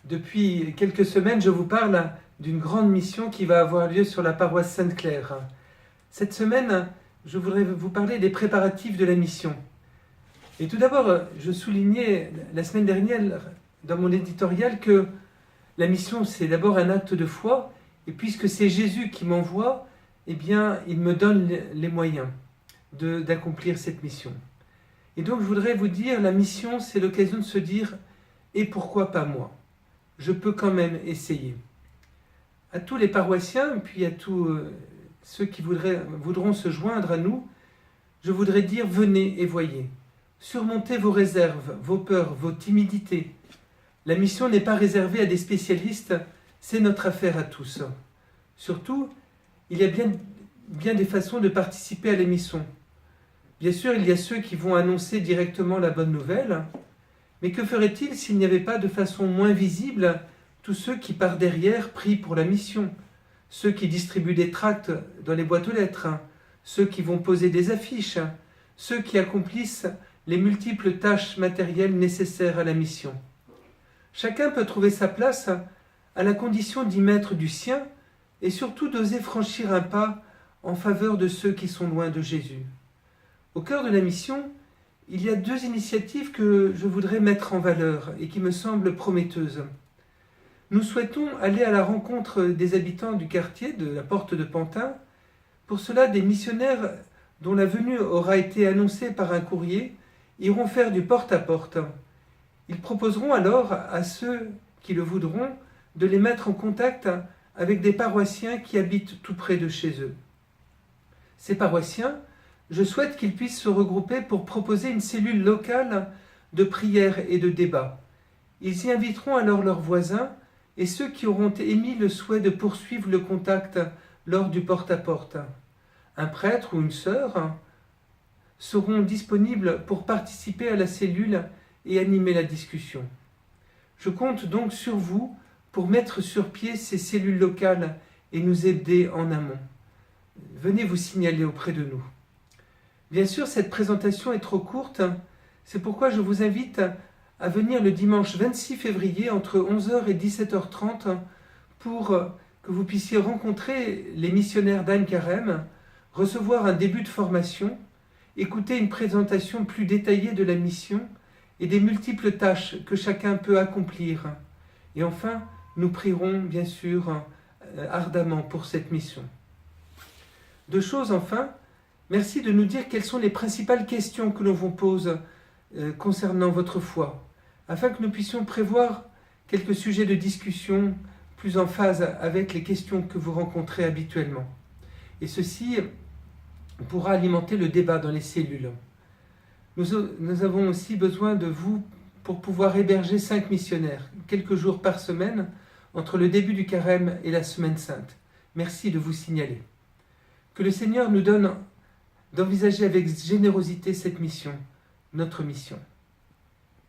Depuis quelques semaines, je vous parle d'une grande mission qui va avoir lieu sur la paroisse Sainte-Claire. Cette semaine, je voudrais vous parler des préparatifs de la mission. Et tout d'abord, je soulignais la semaine dernière dans mon éditorial que la mission, c'est d'abord un acte de foi, et puisque c'est Jésus qui m'envoie, eh bien, il me donne les moyens d'accomplir cette mission. Et donc, je voudrais vous dire, la mission, c'est l'occasion de se dire « Et pourquoi pas moi ? Je peux quand même essayer ». À tous les paroissiens, puis à tous ceux qui voudront se joindre à nous, je voudrais dire « Venez et voyez ». Surmontez vos réserves, vos peurs, vos timidités. La mission n'est pas réservée à des spécialistes, c'est notre affaire à tous. Surtout, il y a bien des façons de participer à la mission. Bien sûr, il y a ceux qui vont annoncer directement la bonne nouvelle, mais que ferait-il s'il n'y avait pas de façon moins visible tous ceux qui par derrière prient pour la mission, ceux qui distribuent des tracts dans les boîtes aux lettres, ceux qui vont poser des affiches, ceux qui accomplissent les multiples tâches matérielles nécessaires à la mission. Chacun peut trouver sa place à la condition d'y mettre du sien et surtout d'oser franchir un pas en faveur de ceux qui sont loin de Jésus. Au cœur de la mission, il y a deux initiatives que je voudrais mettre en valeur et qui me semblent prometteuses. Nous souhaitons aller à la rencontre des habitants du quartier de la Porte de Pantin. Pour cela, des missionnaires dont la venue aura été annoncée par un courrier iront faire du porte-à-porte. Ils proposeront alors à ceux qui le voudront de les mettre en contact avec des paroissiens qui habitent tout près de chez eux. Ces paroissiens, je souhaite qu'ils puissent se regrouper pour proposer une cellule locale de prière et de débat. Ils y inviteront alors leurs voisins et ceux qui auront émis le souhait de poursuivre le contact lors du porte-à-porte. Un prêtre ou une sœur seront disponibles pour participer à la cellule et animer la discussion. Je compte donc sur vous pour mettre sur pied ces cellules locales et nous aider en amont. Venez vous signaler auprès de nous. Bien sûr, cette présentation est trop courte, c'est pourquoi je vous invite à venir le dimanche 26 février entre 11h et 17h30 pour que vous puissiez rencontrer les missionnaires d'Ain Carême, recevoir un début de formation, écouter une présentation plus détaillée de la mission et des multiples tâches que chacun peut accomplir. Et enfin, nous prierons bien sûr ardemment pour cette mission. Deux choses enfin, merci de nous dire quelles sont les principales questions que l'on vous pose concernant votre foi, afin que nous puissions prévoir quelques sujets de discussion plus en phase avec les questions que vous rencontrez habituellement. Et ceci pourra alimenter le débat dans les cellules. Nous avons aussi besoin de vous pour pouvoir héberger 5 missionnaires, quelques jours par semaine, entre le début du carême et la semaine sainte. Merci de vous signaler. Que le Seigneur nous donne d'envisager avec générosité cette mission, notre mission.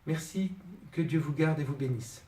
Merci, que Dieu vous garde et vous bénisse.